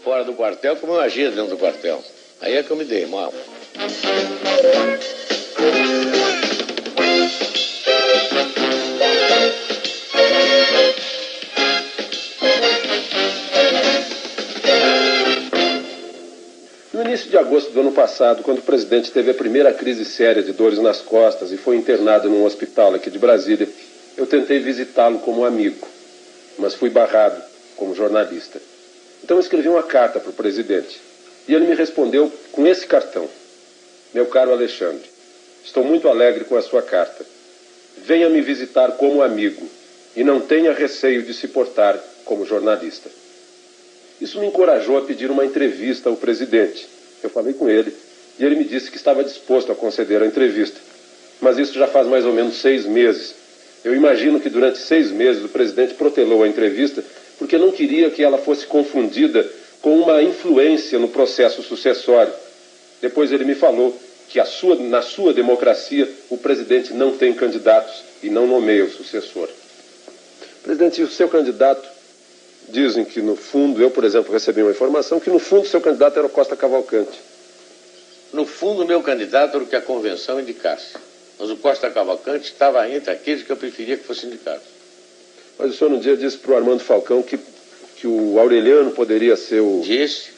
Fora do quartel, como eu agia dentro do quartel. Aí é que eu me dei mal. No início de agosto do ano passado, quando o presidente teve a primeira crise séria de dores nas costas e foi internado num hospital aqui de Brasília, eu tentei visitá-lo como amigo, mas fui barrado como jornalista. Então eu escrevi uma carta para o presidente e ele me respondeu com esse cartão. Meu caro Alexandre, estou muito alegre com a sua carta. Venha me visitar como amigo e não tenha receio de se portar como jornalista. Isso me encorajou a pedir uma entrevista ao presidente. Eu falei com ele e ele me disse que estava disposto a conceder a entrevista. Mas isso já faz mais ou menos 6 meses. Eu imagino que durante 6 meses o presidente protelou a entrevista porque não queria que ela fosse confundida com uma influência no processo sucessório. Depois ele me falou que na sua democracia o presidente não tem candidatos e não nomeia o sucessor. Presidente, o seu candidato, dizem que no fundo, eu por exemplo recebi uma informação que no fundo o seu candidato era o Costa Cavalcante. No fundo o meu candidato era o que a convenção indicasse. Mas o Costa Cavalcante estava entre aqueles que eu preferia que fosse indicado. Mas o senhor um dia disse para o Armando Falcão que o Aureliano poderia ser o... Disse,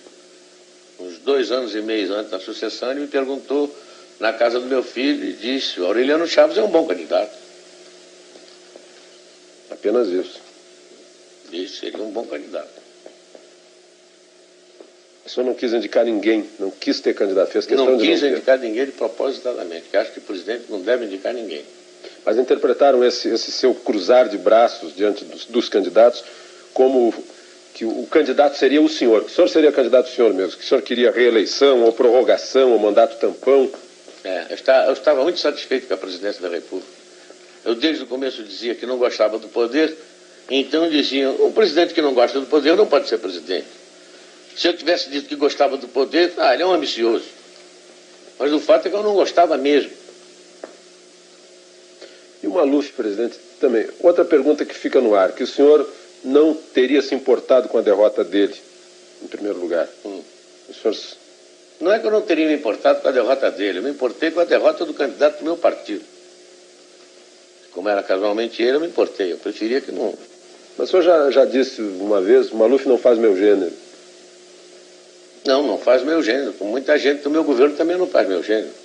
uns 2 anos e meio antes da sucessão, ele me perguntou na casa do meu filho e disse: o Aureliano Chaves é um bom candidato. Apenas isso. Disse, seria um bom candidato. O senhor não quis indicar ninguém, não quis ter candidato, fez questão não de quis não ter. indicar ninguém de propositadamente, que acho que o presidente não deve indicar ninguém. Mas interpretaram esse seu cruzar de braços diante dos candidatos como que o candidato seria o senhor. Que o senhor seria candidato o senhor mesmo, que o senhor queria reeleição, ou prorrogação, ou mandato tampão. Eu estava muito satisfeito com a presidência da República. Eu desde o começo dizia que não gostava do poder, então diziam: um presidente que não gosta do poder não pode ser presidente. Se eu tivesse dito que gostava do poder, ele é um ambicioso. Mas o fato é que eu não gostava mesmo. E o Maluf, presidente, também. Outra pergunta que fica no ar, que o senhor não teria se importado com a derrota dele, em primeiro lugar. O senhor... Não é que eu não teria me importado com a derrota dele, eu me importei com a derrota do candidato do meu partido. Como era casualmente ele, eu me importei, eu preferia que não... Mas o senhor já disse uma vez, o Maluf não faz meu gênero. Não faz meu gênero, como muita gente do meu governo também não faz meu gênero.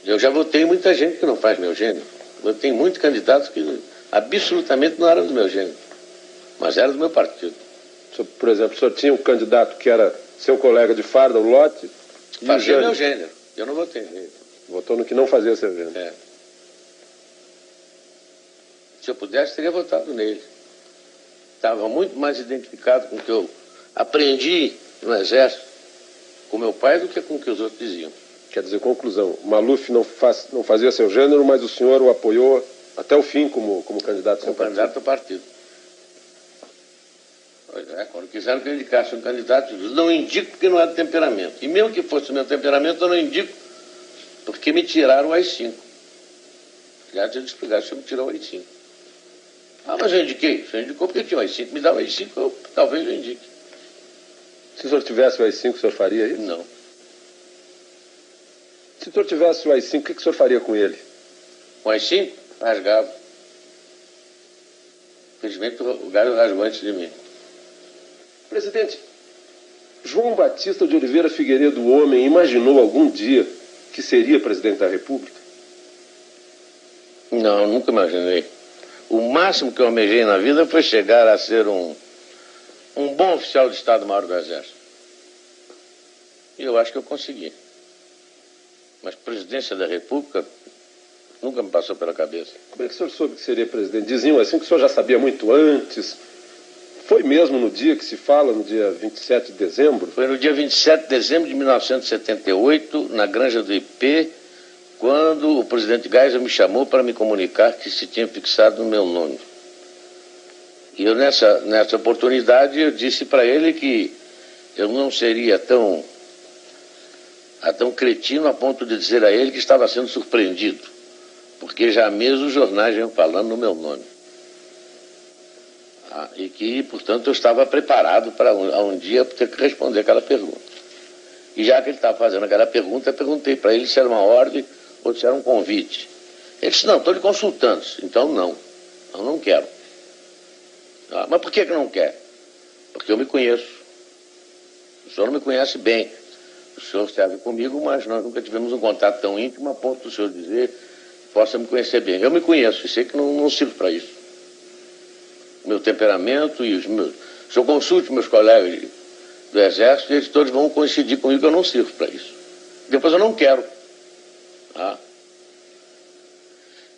Eu já votei muita gente que não faz meu gênero. Eu tenho muitos candidatos que absolutamente não eram do meu gênero, mas eram do meu partido. Por exemplo, o senhor tinha um candidato que era seu colega de farda, o Lotte? Fazia meu gênero, eu não votei nele. Votou no que não fazia seu gênero. Se eu pudesse, teria votado nele. Estava muito mais identificado com o que eu aprendi no Exército, com meu pai, do que com o que os outros diziam. Quer dizer, conclusão, Maluf não fazia seu gênero, mas o senhor o apoiou até o fim como candidato ao seu partido. Candidato ao partido. Pois é, quando quiseram que eu indicasse um candidato, eu disse: não indico porque não é do temperamento. E mesmo que fosse o meu temperamento, eu não indico porque me tiraram o AI-5. Aliás, eu explicar se me tirou o AI-5. Mas eu indiquei. Você indicou porque tinha o AI-5. Me dá o AI-5, talvez eu indique. Se o senhor tivesse o AI-5, o senhor faria isso? Não. Se o senhor tivesse o AI-5, o que o senhor faria com ele? O AI-5? Rasgava. Infelizmente, o galho rasgou antes de mim. Presidente, João Batista de Oliveira Figueiredo, o homem, imaginou algum dia que seria presidente da República? Não, nunca imaginei. O máximo que eu almejei na vida foi chegar a ser um bom oficial de Estado-Maior do Exército. E eu acho que eu consegui. Mas presidência da República nunca me passou pela cabeça. Como é que o senhor soube que seria presidente? Diziam assim que o senhor já sabia muito antes. Foi mesmo no dia que se fala, no dia 27 de dezembro? Foi no dia 27 de dezembro de 1978, na Granja do IP, quando o presidente Geisel me chamou para me comunicar que se tinha fixado o meu nome. E eu, nessa oportunidade, eu disse para ele que eu não seria tão cretino a ponto de dizer a ele que estava sendo surpreendido, porque já mesmo os jornais iam falando no meu nome. E que, portanto, eu estava preparado para um dia ter que responder aquela pergunta. E já que ele estava fazendo aquela pergunta, eu perguntei para ele se era uma ordem ou se era um convite. Ele disse, não, estou lhe consultando. Então, não. Eu não quero. Mas por que não quer? Porque eu me conheço. O senhor não me conhece bem. O senhor serve comigo, mas nós nunca tivemos um contato tão íntimo a ponto do senhor dizer que possa me conhecer bem. Eu me conheço e sei que não sirvo para isso. O meu temperamento e os meus... Se eu consulte meus colegas do Exército, eles todos vão coincidir comigo que eu não sirvo para isso. Depois eu não quero.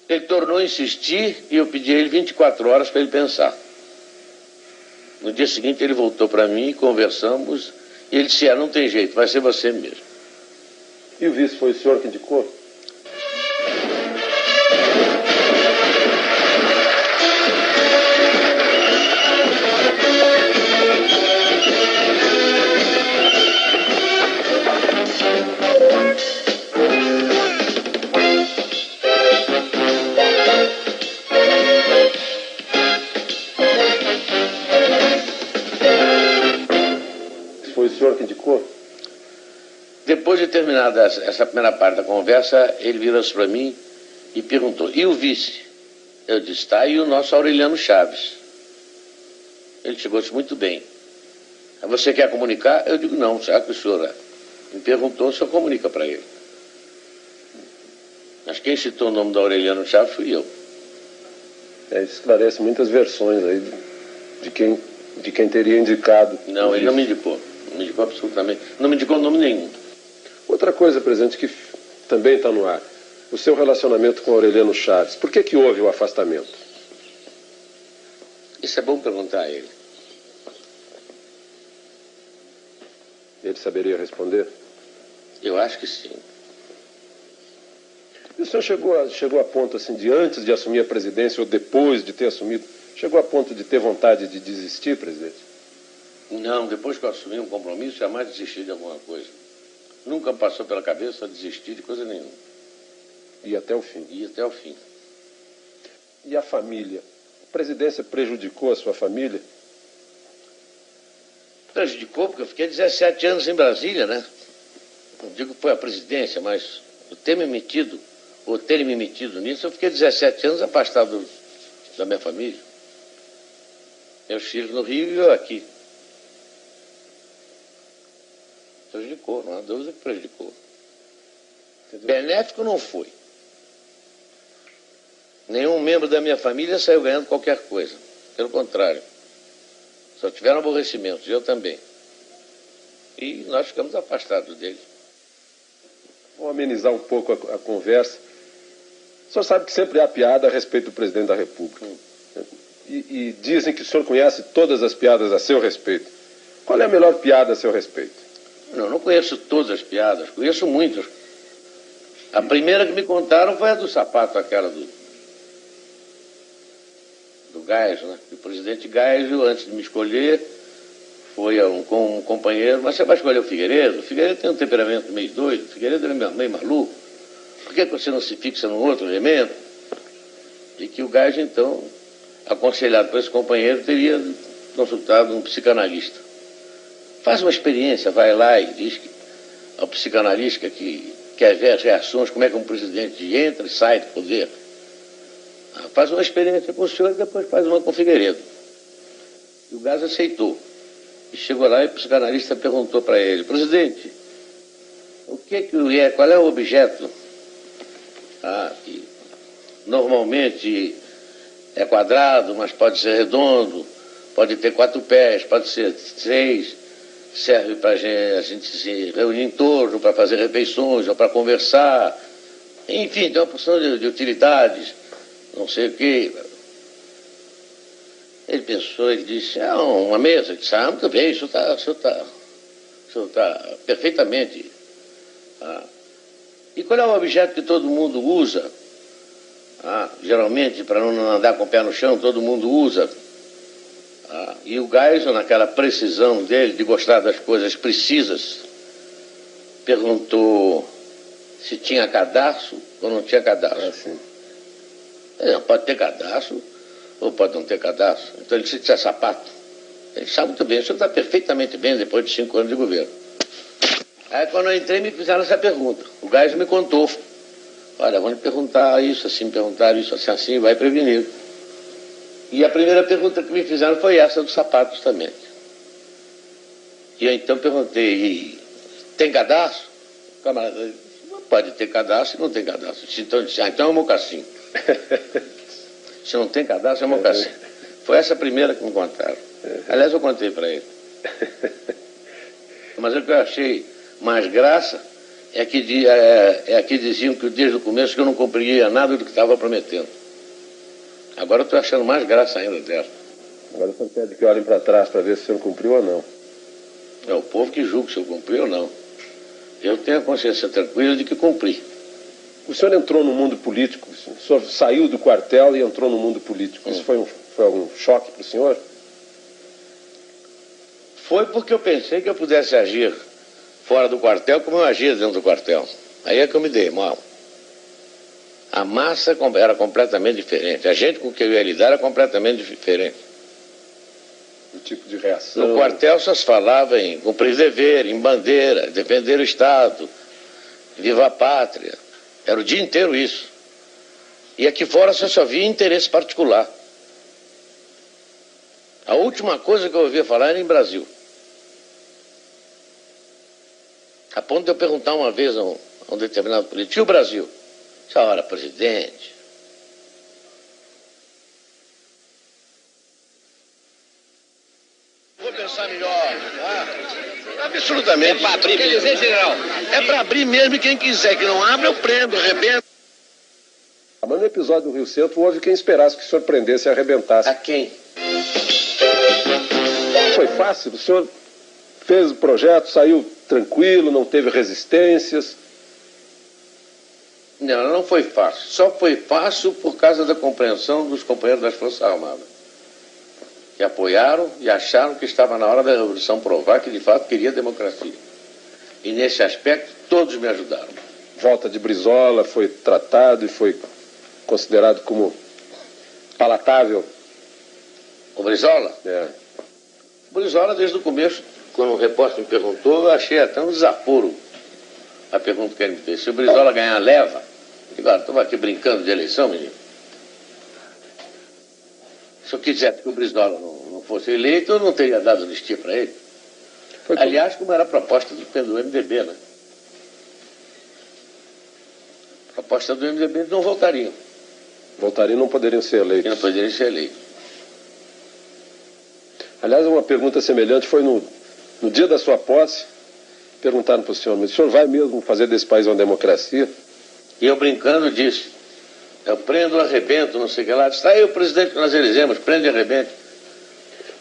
Ele tornou a insistir e eu pedi a ele 24 horas para ele pensar. No dia seguinte ele voltou para mim, conversamos, e ele disse, não tem jeito, vai ser você mesmo. E o vice foi o senhor que indicou? Foi o senhor que indicou? Depois de terminada essa primeira parte da conversa, ele virou-se para mim e perguntou, e o vice? Eu disse, tá aí o nosso Aureliano Chaves. Ele chegou-se muito bem. Você quer comunicar? Eu digo, não, já que o senhor me perguntou, o senhor comunica para ele. Mas quem citou o nome do Aureliano Chaves fui eu. Isso esclarece muitas versões aí de quem teria indicado. Não, ele não me indicou. Não me indicou absolutamente. Não me indicou nome nenhum. Outra coisa, presidente, que também está no ar. O seu relacionamento com Aureliano Chaves. Por que houve o afastamento? Isso é bom perguntar a ele. Ele saberia responder? Eu acho que sim. E o senhor chegou a ponto, assim, de antes de assumir a presidência ou depois de ter assumido, chegou a ponto de ter vontade de desistir, presidente? Não, depois que eu assumi um compromisso, jamais desisti de alguma coisa. Nunca passou pela cabeça desistir de coisa nenhuma. E até o fim? E até o fim. E a família? A presidência prejudicou a sua família? Prejudicou porque eu fiquei 17 anos em Brasília, né? Não digo que foi a presidência, mas o ter me metido, ou terem me metido nisso, eu fiquei 17 anos afastado da minha família. Meus filhos no Rio e eu aqui. Prejudicou, não há dúvida que prejudicou. Benéfico não foi. Nenhum membro da minha família saiu ganhando qualquer coisa. Pelo contrário. Só tiveram aborrecimentos, eu também. E nós ficamos afastados dele. Vamos amenizar um pouco a conversa. O senhor sabe que sempre há piada a respeito do presidente da República. E dizem que o senhor conhece todas as piadas a seu respeito. Qual é a melhor piada a seu respeito? Não conheço todas as piadas, conheço muitas. A primeira que me contaram foi a do sapato, aquela do Geisel, né? O presidente Geisel, antes de me escolher, foi com um companheiro, mas você vai escolher o Figueiredo? O Figueiredo tem um temperamento meio doido, o Figueiredo é meio maluco. Por que você não se fixa num outro elemento? E que o Geisel, então, aconselhado por esse companheiro, teria consultado um psicanalista. Faz uma experiência, vai lá e diz que ao psicanalista que quer ver as reações, como é que um presidente entra e sai do poder. Faz uma experiência com o senhor e depois faz uma com o Figueiredo. E o Geisel aceitou. E chegou lá e o psicanalista perguntou para ele, presidente, qual é o objeto que normalmente é quadrado, mas pode ser redondo, pode ter 4 pés, pode ser 6, serve para a gente se reunir em torno, para fazer refeições ou para conversar. Enfim, tem uma porção de utilidades, não sei o quê. Ele pensou, ele disse, uma mesa. Ele disse, muito bem, o senhor está perfeitamente. E qual é o objeto que todo mundo usa? Geralmente, para não andar com o pé no chão, todo mundo usa E o Geisel, naquela precisão dele, de gostar das coisas precisas, perguntou se tinha cadastro ou não tinha cadastro. Pode ter cadastro ou pode não ter cadastro. Então ele disse que é sapato. Ele sabe muito bem, o senhor está perfeitamente bem depois de 5 anos de governo. Aí quando eu entrei me fizeram essa pergunta. O Geisel me contou. Olha, vão lhe perguntar isso, assim, perguntar isso, assim, assim, vai prevenir. E a primeira pergunta que me fizeram foi essa dos sapatos também. E eu então perguntei, tem cadastro? O camarada disse, pode ter cadastro e não tem cadastro. Então eu disse, então é um mocassim. Se não tem cadastro, é um mocassim. Foi essa a primeira que me contaram. Aliás, eu contei para ele. Mas o que eu achei mais graça é que diziam que desde o começo que eu não cumpria nada do que estava prometendo. Agora eu estou achando mais graça ainda dela. Agora o senhor pede que olhem para trás para ver se o senhor cumpriu ou não. É o povo que julga se eu cumpri ou não. Eu tenho a consciência tranquila de que cumpri. O senhor entrou no mundo político, o senhor saiu do quartel e entrou no mundo político. Isso foi algum choque para o senhor? Foi porque eu pensei que eu pudesse agir fora do quartel como eu agia dentro do quartel. Aí é que eu me dei mal. A massa era completamente diferente. A gente com quem eu ia lidar era completamente diferente. O tipo de reação... No quartel só se falava em cumprir dever, em bandeira, defender o Estado, viva a pátria. Era o dia inteiro isso. E aqui fora só via interesse particular. A última coisa que eu ouvia falar era em Brasil. A ponto de eu perguntar uma vez a um determinado político, e o Brasil? Senhora presidente. Vou pensar melhor. Absolutamente. É para abrir, quer dizer, general? É para abrir mesmo, e quem quiser que não abra, eu prendo, arrebento. Mas no episódio do Rio Centro houve quem esperasse que o senhor prendesse e arrebentasse. A quem? Foi fácil, o senhor fez o projeto, saiu tranquilo, não teve resistências. Não foi fácil. Só foi fácil por causa da compreensão dos companheiros das Forças Armadas, que apoiaram e acharam que estava na hora da Revolução provar que de fato queria democracia. E nesse aspecto todos me ajudaram. Volta de Brizola foi tratado e foi considerado como palatável. O Brizola? É. O Brizola, desde o começo, quando o repórter me perguntou, eu achei até um desaforo a pergunta que ele me fez. Se o Brizola ganhar, leva. Eu digo, estamos aqui brincando de eleição, menino. Se eu quisesse que o Brizola não fosse eleito, eu não teria dado anistia para ele. Aliás, como era a proposta do MDB, né? A proposta do MDB, eles não voltariam. Voltariam e não poderiam ser eleitos. E não poderiam ser eleitos. Aliás, uma pergunta semelhante foi no dia da sua posse. Perguntaram para o senhor, mas o senhor vai mesmo fazer desse país uma democracia? E eu brincando disse, eu prendo, arrebento, não sei o que lá. Está aí o presidente que nós elegemos, prende e arrebente.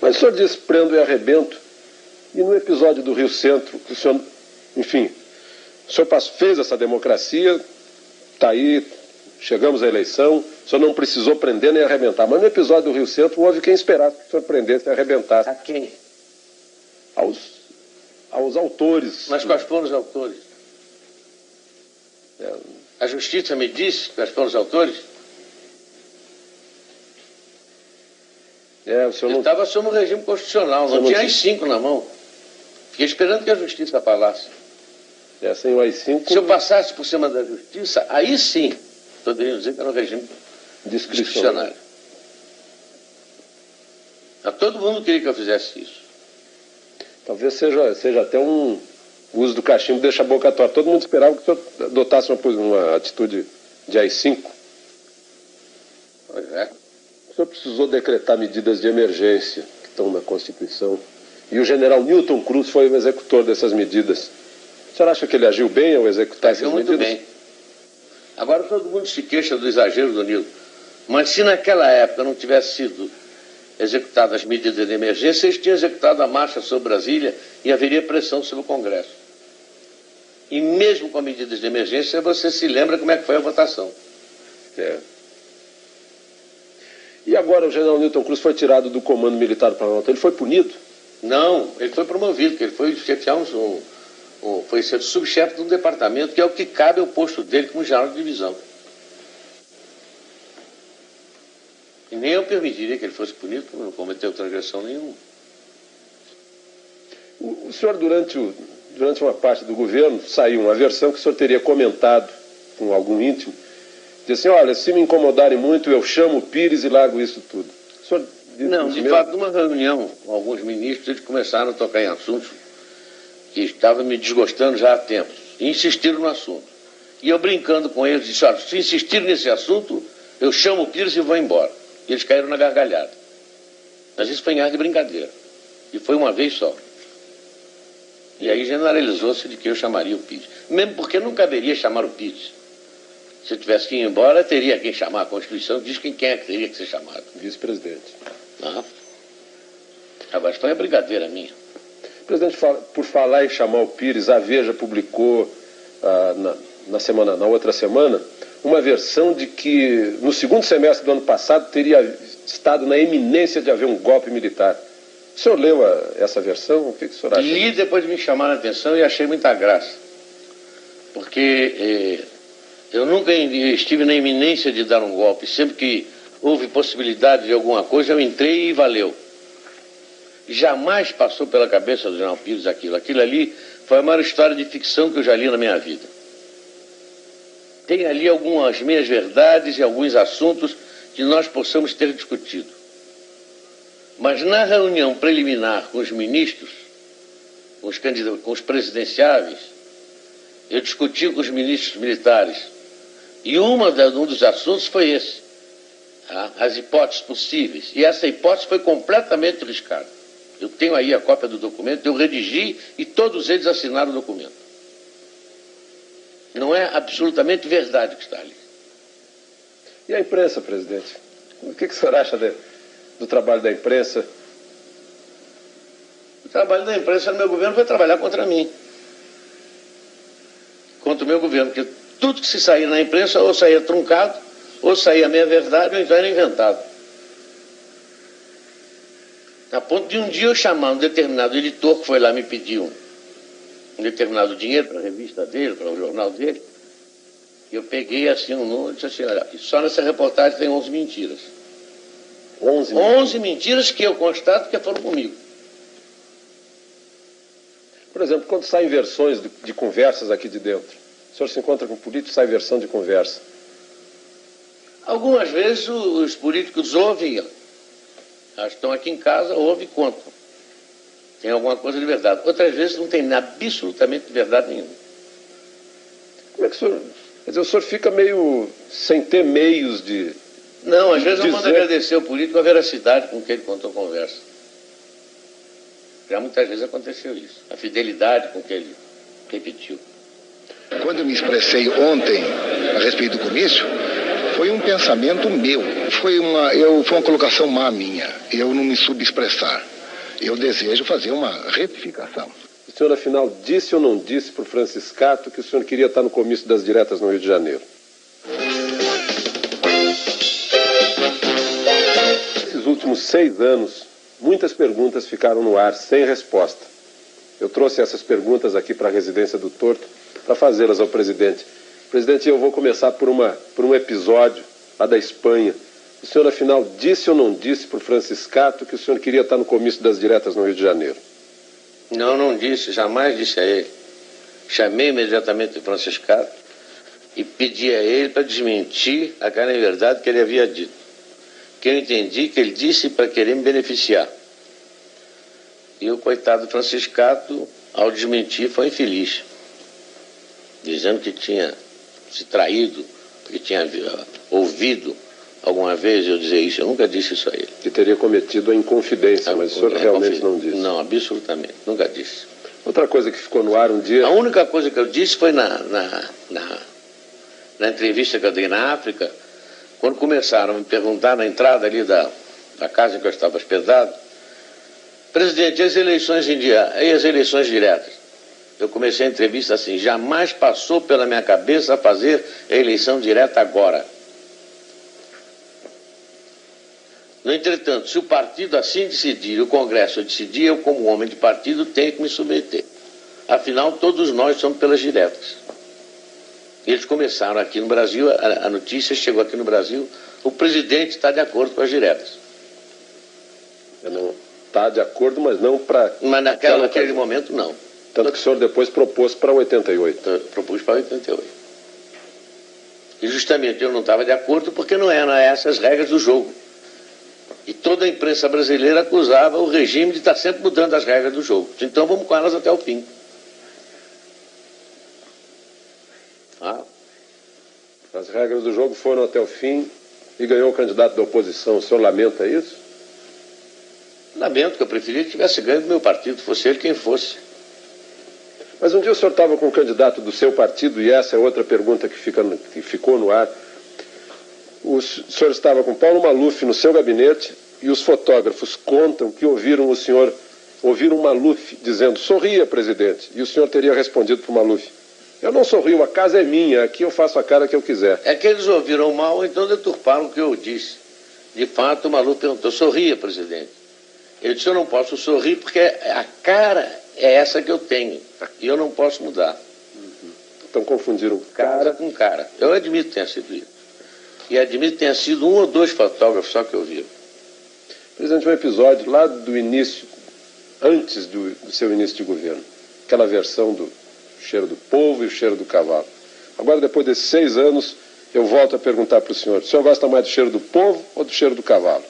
Mas o senhor disse prendo e arrebento, e no episódio do Rio Centro, o senhor, enfim, o senhor fez essa democracia, está aí, chegamos à eleição, o senhor não precisou prender nem arrebentar, mas no episódio do Rio Centro houve quem esperasse que o senhor prendesse e arrebentasse. A quem? Aos autores. Mas quais foram os autores? A justiça me disse quais foram os autores? O senhor não... Estava sob o regime constitucional, não tinha AI-5 na mão. Fiquei esperando que a justiça falasse. Sem o AI-5... Se eu passasse por cima da justiça, aí sim, poderiam dizer que era um regime discricionário. Todo mundo queria que eu fizesse isso. Talvez seja até o uso do cachimbo deixa a boca torta. Todo mundo esperava que o senhor adotasse uma atitude de AI-5. Pois é. O senhor precisou decretar medidas de emergência que estão na Constituição. E o general Newton Cruz foi o executor dessas medidas. O senhor acha que ele agiu bem ao executar essas medidas? Agiu muito bem. Agora todo mundo se queixa do exagero do Newton. Mas se naquela época não tivesse sido executadas as medidas de emergência, eles tinham executado a marcha sobre Brasília e haveria pressão sobre o Congresso. E mesmo com medidas de emergência, você se lembra como é que foi a votação. E agora o general Newton Cruz foi tirado do comando militar do Planalto. Ele foi punido? Não, ele foi promovido, porque ele foi chefiar foi ser subchefe de um departamento, que é o que cabe ao posto dele como general de divisão. E nem eu permitiria que ele fosse punido, porque não cometeu transgressão nenhuma. O senhor, durante uma parte do governo, saiu uma versão que o senhor teria comentado com algum íntimo, disse assim, olha, se me incomodarem muito, eu chamo o Pires e largo isso tudo. O senhor não, de fato, numa reunião com alguns ministros, eles começaram a tocar em assuntos que estavam me desgostando já há tempos. E insistiram no assunto. E eu brincando com eles, disse, olha, se insistirem nesse assunto, eu chamo o Pires e vou embora. E eles caíram na gargalhada. Mas isso foi em ar de brincadeira. E foi uma vez só. E aí generalizou-se de que eu chamaria o Pires. Mesmo porque não caberia chamar o Pires. Se eu tivesse que ir embora, teria quem chamar. A Constituição diz quem é que teria que ser chamado. Vice-presidente. Agora, foi uma brincadeira minha. Presidente, por falar em chamar o Pires, a Veja publicou na outra semana uma versão de que no segundo semestre do ano passado teria estado na iminência de haver um golpe militar. O senhor leu essa versão? O que o senhor acha? Li, depois me chamaram a atenção e achei muita graça. Porque eu nunca estive na iminência de dar um golpe. Sempre que houve possibilidade de alguma coisa, eu entrei e valeu. Jamais passou pela cabeça do general Pires aquilo. Aquilo ali foi a maior história de ficção que eu já li na minha vida. Tem ali algumas meias verdades e alguns assuntos que nós possamos ter discutido. Mas na reunião preliminar com os ministros, com os presidenciáveis, eu discuti com os ministros militares. E um dos assuntos foi esse. As hipóteses possíveis. E essa hipótese foi completamente riscada. Eu tenho aí a cópia do documento, eu redigi e todos eles assinaram o documento. Não é absolutamente verdade o que está ali. E a imprensa, presidente? O que o senhor acha do trabalho da imprensa? O trabalho da imprensa no meu governo foi trabalhar contra mim. Contra o meu governo, porque tudo que se saía na imprensa ou saía truncado, ou saía meia verdade, ou então era inventado. A ponto de um dia eu chamar um determinado editor que foi lá me pedir um determinado dinheiro para a revista dele, para o jornal dele. E eu peguei assim um número e disse assim, olha, só nessa reportagem tem 11 mentiras. 11 mentiras que eu constato que foram comigo. Por exemplo, quando saem versões de conversas aqui de dentro, o senhor se encontra com políticos, sai versão de conversa. Algumas vezes os políticos ouvem, estão aqui em casa, ouvem e contam. Tem alguma coisa de verdade. Outras vezes não tem absolutamente verdade nenhuma. Como é que o senhor... Quer dizer, o senhor fica meio sem ter meios de... Não, às vezes eu mando agradecer ao político a veracidade com que ele contou a conversa. Já muitas vezes aconteceu isso. A fidelidade com que ele repetiu. Quando eu me expressei ontem a respeito do comício, foi um pensamento meu. Foi uma colocação má minha. Eu não me subexpressar. Eu desejo fazer uma retificação. O senhor, afinal, disse ou não disse para o Franciscato que o senhor queria estar no comício das diretas no Rio de Janeiro? Nesses últimos 6 anos, muitas perguntas ficaram no ar sem resposta. Eu trouxe essas perguntas aqui para a residência do Torto para fazê-las ao presidente. Presidente, eu vou começar por um episódio lá da Espanha. O senhor, afinal, disse ou não disse para o Franciscato que o senhor queria estar no comício das diretas no Rio de Janeiro? Não, não disse, jamais disse a ele. Chamei imediatamente o Franciscato e pedi a ele para desmentir a cara em verdade que ele havia dito. Que eu entendi que ele disse para querer me beneficiar. E o coitado Franciscato, ao desmentir, foi infeliz. Dizendo que tinha se traído, que tinha ouvido alguma vez eu dizer isso. Eu nunca disse isso a ele. Que teria cometido a inconfidência, mas o senhor realmente não disse? Não, absolutamente, nunca disse. Outra coisa que ficou no ar um dia... A única coisa que eu disse foi na entrevista que eu dei na África, quando começaram a me perguntar na entrada ali da casa em que eu estava hospedado, presidente, e as eleições diretas? Eu comecei a entrevista assim, jamais passou pela minha cabeça fazer a eleição direta agora. No entretanto, se o partido assim decidir, o Congresso decidir, eu, como homem de partido, tenho que me submeter. Afinal, todos nós somos pelas diretas. Eles começaram aqui no Brasil, a notícia chegou aqui no Brasil, o presidente está de acordo com as diretas. Não está de acordo, mas não para... Mas naquele momento, não. Tanto que o senhor depois propôs para 88. Eu propus para 88. E justamente eu não estava de acordo porque não eram essas as regras do jogo. E toda a imprensa brasileira acusava o regime de estar sempre mudando as regras do jogo. Então vamos com elas até o fim. As regras do jogo foram até o fim e ganhou o candidato da oposição. O senhor lamenta isso? Lamento, que eu preferia que tivesse ganho do meu partido, fosse ele quem fosse. Mas um dia o senhor estava com um candidato do seu partido, e essa é outra pergunta que ficou no ar. O senhor estava com Paulo Maluf no seu gabinete e os fotógrafos contam que ouviram o Maluf dizendo: sorria, presidente. E o senhor teria respondido para o Maluf: eu não sorrio, a casa é minha, aqui eu faço a cara que eu quiser. É que eles ouviram mal, então deturparam o que eu disse. De fato, o Maluf perguntou: sorria, presidente. Eu disse: eu não posso sorrir porque a cara é essa que eu tenho e eu não posso mudar. Então confundiram Cara com cara. Eu admito que tenha sido isso. E admito que tenha sido um ou dois fotógrafos só que eu vi. Presidente, um episódio lá do início, antes do seu início de governo. Aquela versão do cheiro do povo e o cheiro do cavalo. Agora, depois desses 6 anos, eu volto a perguntar para o senhor gosta mais do cheiro do povo ou do cheiro do cavalo?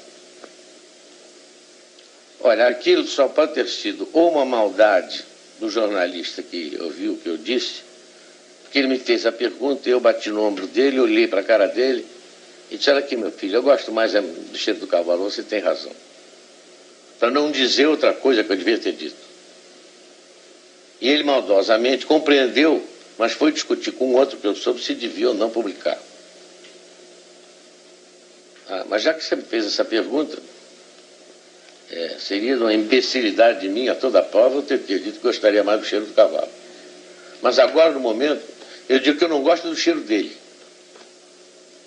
Olha, aquilo só pode ter sido ou uma maldade do jornalista que ouviu o que eu disse, porque ele me fez a pergunta, eu bati no ombro dele, olhei para a cara dele e disse: olha aqui, meu filho, eu gosto mais do cheiro do cavalo, você tem razão. Para não dizer outra coisa que eu devia ter dito. E ele maldosamente compreendeu, mas foi discutir com outro professor se devia ou não publicar. Mas já que você me fez essa pergunta, seria uma imbecilidade de mim a toda prova eu ter dito que gostaria mais do cheiro do cavalo. Mas agora, no momento, eu digo que eu não gosto do cheiro dele.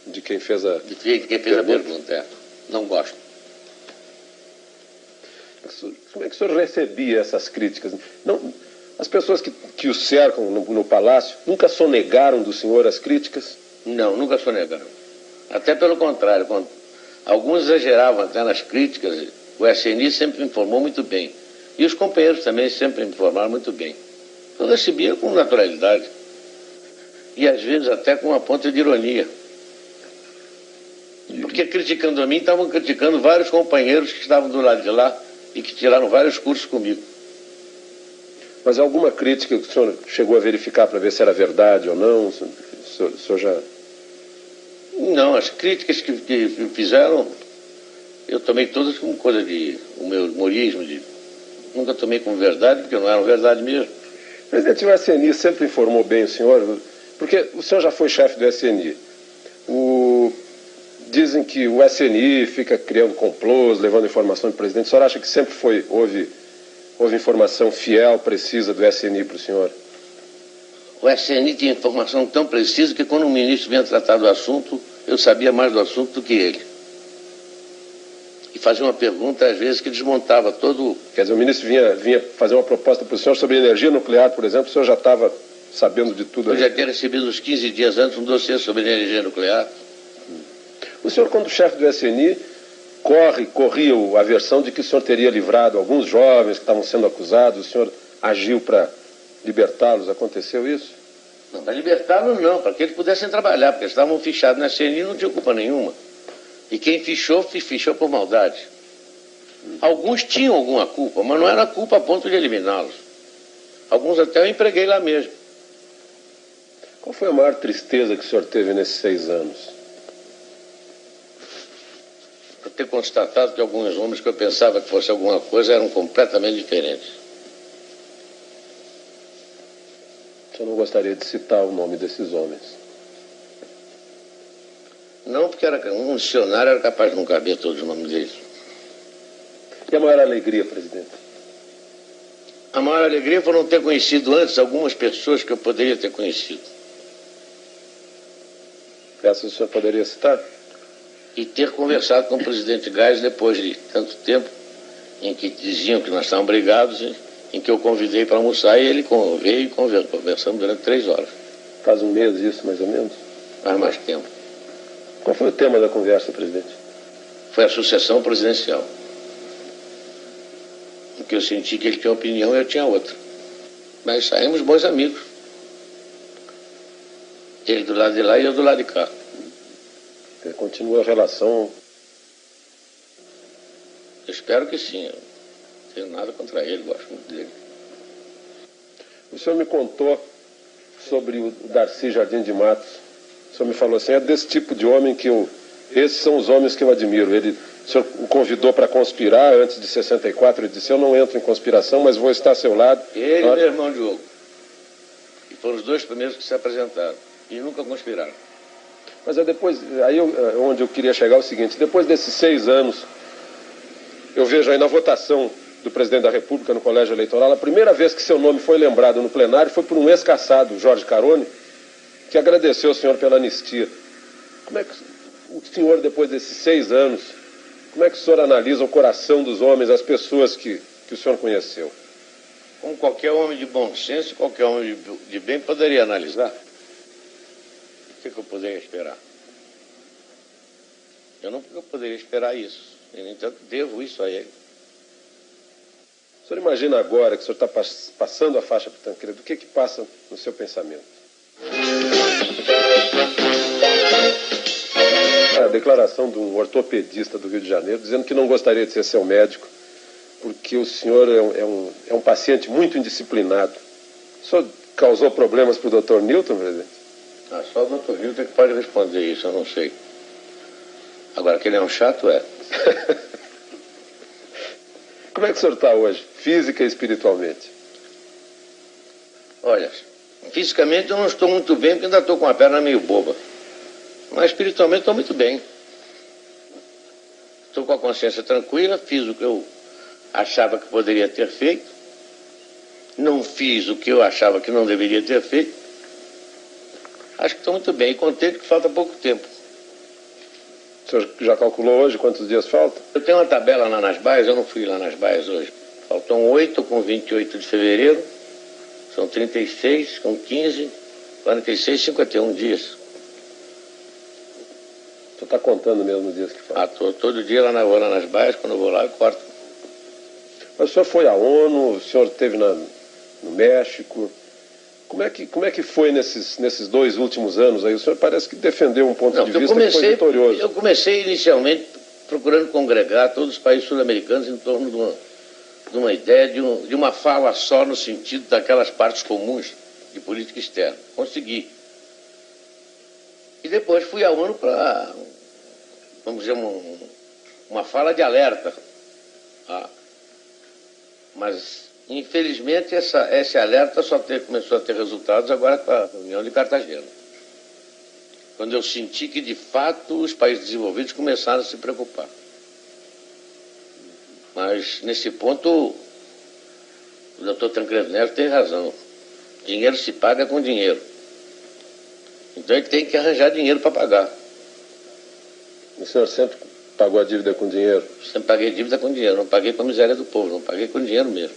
De quem fez a pergunta, Não gosto. Como é que o senhor recebia essas críticas? Não, as pessoas que o cercam no palácio nunca sonegaram do senhor as críticas? Não, nunca sonegaram. Até pelo contrário, alguns exageravam até nas críticas. O SNI sempre me informou muito bem. E os companheiros também sempre me informaram muito bem. Eu recebia com naturalidade. E às vezes até com uma ponta de ironia. Porque criticando a mim, estavam criticando vários companheiros que estavam do lado de lá e que tiraram vários cursos comigo. Mas alguma crítica que o senhor chegou a verificar para ver se era verdade ou não? O senhor já... Não, as críticas que fizeram, eu tomei todas como coisa de... o meu humorismo, nunca tomei como verdade, porque não eram verdade mesmo. Presidente, o SNI sempre informou bem o senhor, porque o senhor já foi chefe do SNI. Dizem que o SNI fica criando complôs, levando informação do presidente. O senhor acha que sempre houve informação fiel, precisa do SNI para o senhor? O SNI tinha informação tão precisa que quando o ministro vinha tratar do assunto, eu sabia mais do assunto do que ele. E fazia uma pergunta, às vezes, que desmontava todo... Quer dizer, o ministro vinha fazer uma proposta para o senhor sobre energia nuclear, por exemplo, o senhor já estava sabendo de tudo? Eu já tinha recebido uns 15 dias antes um dossiê sobre energia nuclear. O senhor, quando chefe do SNI, corria a versão de que o senhor teria livrado alguns jovens que estavam sendo acusados, o senhor agiu para libertá-los, aconteceu isso? Não, para libertá-los não, para que eles pudessem trabalhar, porque eles estavam fichados na SNI e não tinham culpa nenhuma. E quem fichou por maldade. Alguns tinham alguma culpa, mas não era culpa a ponto de eliminá-los. Alguns até eu empreguei lá mesmo. Qual foi a maior tristeza que o senhor teve nesses 6 anos? Eu ter constatado que alguns homens que eu pensava que fosse alguma coisa eram completamente diferentes. O senhor não gostaria de citar o nome desses homens? Não, porque um dicionário era capaz de não caber todos os nomes deles. E a maior alegria, presidente? A maior alegria foi não ter conhecido antes algumas pessoas que eu poderia ter conhecido. Essas o senhor poderia citar? e ter conversado com o presidente Geisel depois de tanto tempo, em que diziam que nós estávamos brigados, em que eu convidei para almoçar e ele veio e conversamos durante 3 horas. Faz um mês isso, mais ou menos? Faz mais tempo. Qual foi o tema da conversa, presidente? Foi a sucessão presidencial. Porque eu senti que ele tinha opinião e eu tinha outra. Mas saímos bons amigos. Ele do lado de lá e eu do lado de cá. Continua a relação? Eu espero que sim. Eu não tenho nada contra ele, gosto muito dele. O senhor me contou sobre o Darcy Jardim de Matos. O senhor me falou assim, é desse tipo de homem que esses são os homens que eu admiro. O senhor o convidou para conspirar antes de 64, ele disse, eu não entro em conspiração, mas vou estar a seu lado. Ele e meu irmão Diogo. E foram os 2 primeiros que se apresentaram. E nunca conspiraram. Mas onde eu queria chegar é o seguinte, depois desses 6 anos, eu vejo aí na votação do presidente da República no colégio eleitoral, a primeira vez que seu nome foi lembrado no plenário foi por um ex-caçado, Jorge Carone, que agradeceu ao senhor pela anistia. Como é que o senhor, depois desses 6 anos, como é que o senhor analisa o coração dos homens, as pessoas que o senhor conheceu? Como qualquer homem de bom senso, qualquer homem de bem poderia analisar. O que eu poderia esperar? Eu não poderia esperar isso. E, no entanto, devo isso a ele. O senhor imagina agora que o senhor está passando a faixa para o Tancredo, o que passa no seu pensamento? A declaração de um ortopedista do Rio de Janeiro, dizendo que não gostaria de ser seu médico, porque o senhor é um paciente muito indisciplinado. O senhor causou problemas para o Dr. Newton, presidente? Só o Dr. Newton que pode responder isso, eu não sei. Agora, que ele é um chato, é. Como é que o senhor está hoje, física e espiritualmente? Olha, fisicamente eu não estou muito bem, porque ainda estou com a perna meio boba. Mas espiritualmente estou muito bem. Estou com a consciência tranquila, fiz o que eu achava que poderia ter feito. Não fiz o que eu achava que não deveria ter feito. Acho que estou muito bem e contente que falta pouco tempo. O senhor já calculou hoje quantos dias faltam? Eu tenho uma tabela lá nas baias, eu não fui lá nas baias hoje. Faltam 8 com 28 de fevereiro. São 36 com 15, 46, 51 dias. O senhor está contando mesmo os dias que faltam? Todo dia vou lá nas baias, quando eu vou lá eu corto. Mas o senhor foi à ONU, o senhor esteve no México. Como é que foi nesses 2 últimos anos aí? O senhor parece que defendeu um ponto de vista que foi vitorioso. Eu comecei inicialmente procurando congregar todos os países sul-americanos em torno de uma ideia de uma fala só no sentido daquelas partes comuns de política externa. Consegui. E depois fui à ONU para, vamos dizer, uma fala de alerta. Mas, infelizmente, esse alerta começou a ter resultados agora com a reunião de Cartagena. Quando eu senti que, de fato, os países desenvolvidos começaram a se preocupar. Mas, nesse ponto, o Dr. Tancredo Neves tem razão. Dinheiro se paga com dinheiro. Então, ele tem que arranjar dinheiro para pagar. O senhor sempre pagou a dívida com dinheiro? Sempre paguei dívida com dinheiro. Não paguei com a miséria do povo, não paguei com dinheiro mesmo.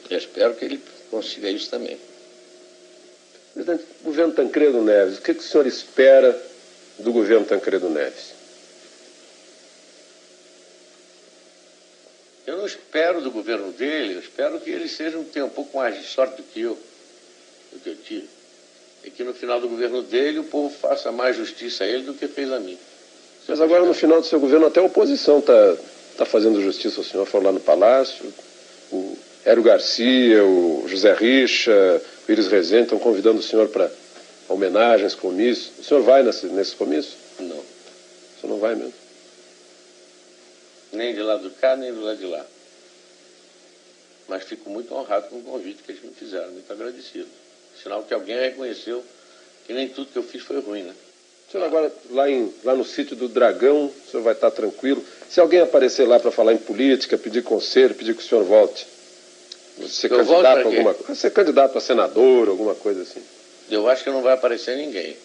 Eu espero que ele consiga isso também. Presidente, governo Tancredo Neves, o que o senhor espera do governo Tancredo Neves? Eu não espero do governo dele, eu espero que ele tenha um pouco mais de sorte do que eu tive. E que no final do governo dele o povo faça mais justiça a ele do que fez a mim. Mas agora no final do seu governo até a oposição está fazendo justiça ao senhor. Foi lá no Palácio, o Hélio Garcia, o José Richa, o Iris Rezende estão convidando o senhor para homenagens, comícios. O senhor vai nesse comício? Não. O senhor não vai mesmo? Nem de lá do cá, nem do lado de lá. Mas fico muito honrado com o convite que eles me fizeram, muito agradecido. Sinal que alguém reconheceu que nem tudo que eu fiz foi ruim, né? O senhor agora, lá no sítio do Dragão, o senhor vai estar tranquilo. Se alguém aparecer lá para falar em política, pedir conselho, pedir que o senhor volte, ser candidato a alguma coisa, ser candidato a senador, alguma coisa assim. Eu acho que não vai aparecer ninguém.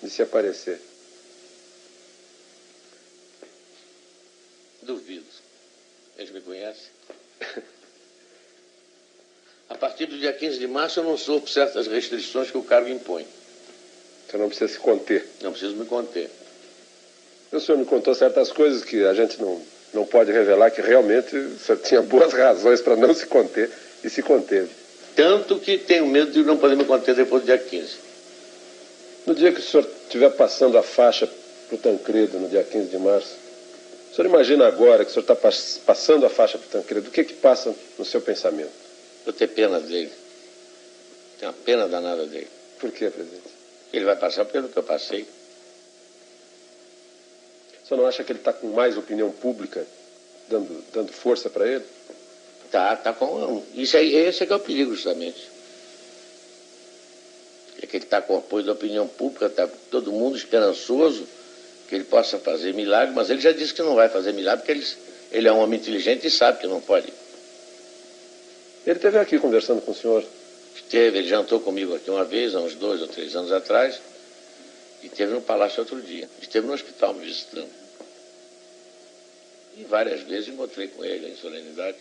de se aparecer? Duvido. Eles me conhecem. A partir do dia 15 de março eu não sofro certas restrições que o cargo impõe. Você não precisa se conter. Não preciso me conter. O senhor me contou certas coisas que a gente não pode revelar, que realmente o senhor tinha boas razões para não se conter e se conteve. Tanto que tenho medo de não poder me conter depois do dia 15. No dia que o senhor estiver passando a faixa para o Tancredo, no dia 15 de março, o senhor imagina agora que o senhor está passando a faixa para o Tancredo, o que passa no seu pensamento? Eu tenho pena dele. Tenho uma pena danada dele. Por quê, presidente? Ele vai passar pelo que eu passei. O senhor não acha que ele está com mais opinião pública, dando força para ele? Tá com... Esse é que é o perigo, justamente. É que ele está com o apoio da opinião pública, está todo mundo esperançoso que ele possa fazer milagre, mas ele já disse que não vai fazer milagre, porque ele é um homem inteligente e sabe que não pode. Ele esteve aqui conversando com o senhor. Esteve, ele jantou comigo aqui uma vez, há uns 2 ou 3 anos atrás, e esteve no Palácio outro dia. Esteve no hospital me visitando. E várias vezes encontrei com ele em solenidade,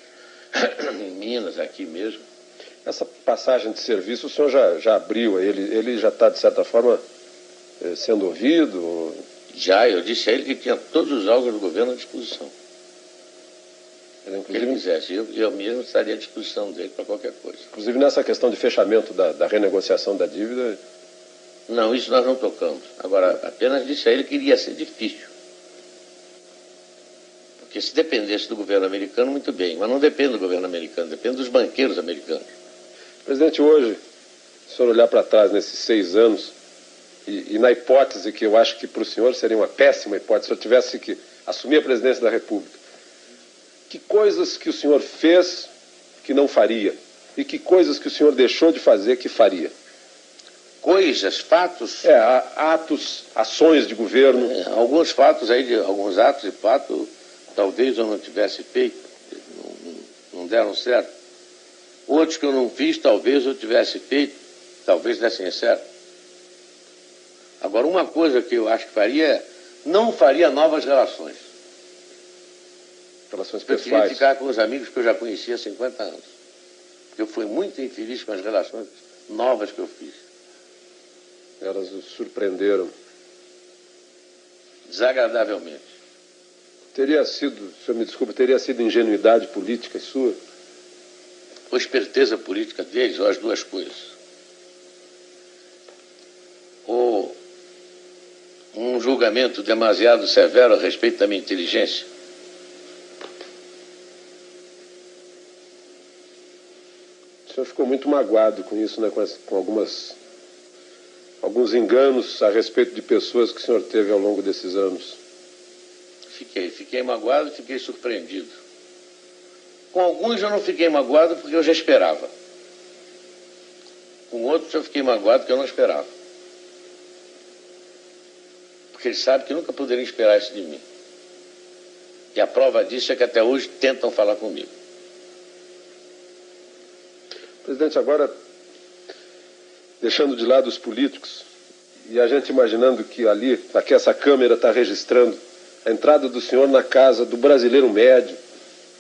em Minas, aqui mesmo. Essa passagem de serviço o senhor já abriu, ele já está, de certa forma, sendo ouvido? Já, eu disse a ele que tinha todos os órgãos do governo à disposição. Inclusive, se ele quisesse, eu mesmo estaria à disposição dele para qualquer coisa. Inclusive nessa questão de fechamento da renegociação da dívida... Não, isso nós não tocamos. Agora, apenas disse a ele que iria ser difícil. Porque se dependesse do governo americano, muito bem. Mas não depende do governo americano, depende dos banqueiros americanos. Presidente, hoje, se o senhor olhar para trás nesses 6 anos, e na hipótese que eu acho que para o senhor seria uma péssima hipótese, se eu tivesse que assumir a presidência da República, que coisas que o senhor fez que não faria? E que coisas que o senhor deixou de fazer que faria? Coisas, fatos? Atos, ações de governo. Alguns fatos aí, alguns atos de fato, talvez eu não tivesse feito, não deram certo. Outros que eu não fiz, talvez eu tivesse feito, talvez dessem certo. Agora, uma coisa que eu acho que faria, não faria novas relações. Relações pessoais. Eu queria ficar com os amigos que eu já conhecia há 50 anos. Eu fui muito infeliz com as relações novas que eu fiz. Elas o surpreenderam. Desagradavelmente. Teria sido, o senhor me desculpa, teria sido ingenuidade política sua? Ou esperteza política deles, ou as duas coisas. Ou um julgamento demasiado severo a respeito da minha inteligência. O senhor ficou muito magoado com isso, né? Com alguns enganos a respeito de pessoas que o senhor teve ao longo desses anos. Fiquei magoado e fiquei surpreendido. Com alguns eu não fiquei magoado porque eu já esperava. Com outros eu fiquei magoado porque eu não esperava. Porque eles sabem que nunca poderiam esperar isso de mim. E a prova disso é que até hoje tentam falar comigo. Presidente, agora, deixando de lado os políticos, e a gente imaginando que aqui essa câmera está registrando a entrada do senhor na casa do brasileiro médio,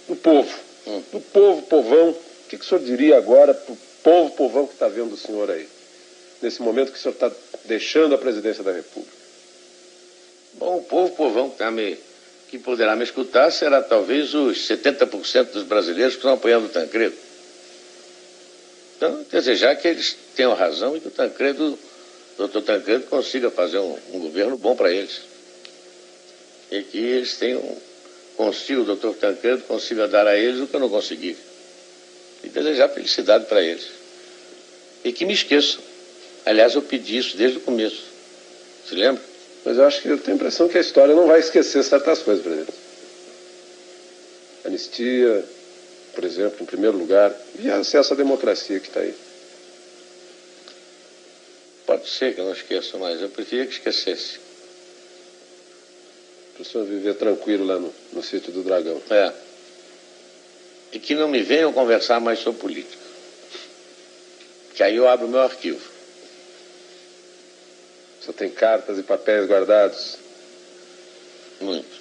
do povo, povão, o que o senhor diria agora para o povão que está vendo o senhor aí, nesse momento que o senhor está deixando a presidência da República? Bom, o povão que poderá me escutar será talvez os 70% dos brasileiros que estão apoiando o Tancredo. Então, desejar que eles tenham razão e que o doutor Tancredo consiga fazer um governo bom para eles. E que eles o doutor Tancredo consiga dar a eles o que eu não consegui. E desejar felicidade para eles. E que me esqueçam. Aliás, eu pedi isso desde o começo. Se lembra? Mas eu acho que eu tenho a impressão que a história não vai esquecer certas coisas, presidente. Anistia, por exemplo, em primeiro lugar, e acesso à democracia que está aí. Pode ser que eu não esqueça, mas eu preferia que esquecesse. Para o senhor viver tranquilo lá no sítio do Dragão. E que não me venham conversar mais sobre política. Que aí eu abro o meu arquivo. O senhor tem cartas e papéis guardados? Muitos.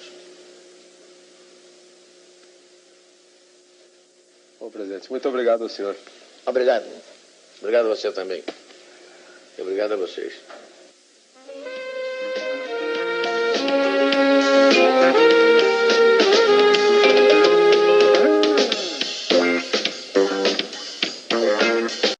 Bom, presidente, muito obrigado ao senhor. Obrigado. Obrigado a você também. E obrigado a vocês.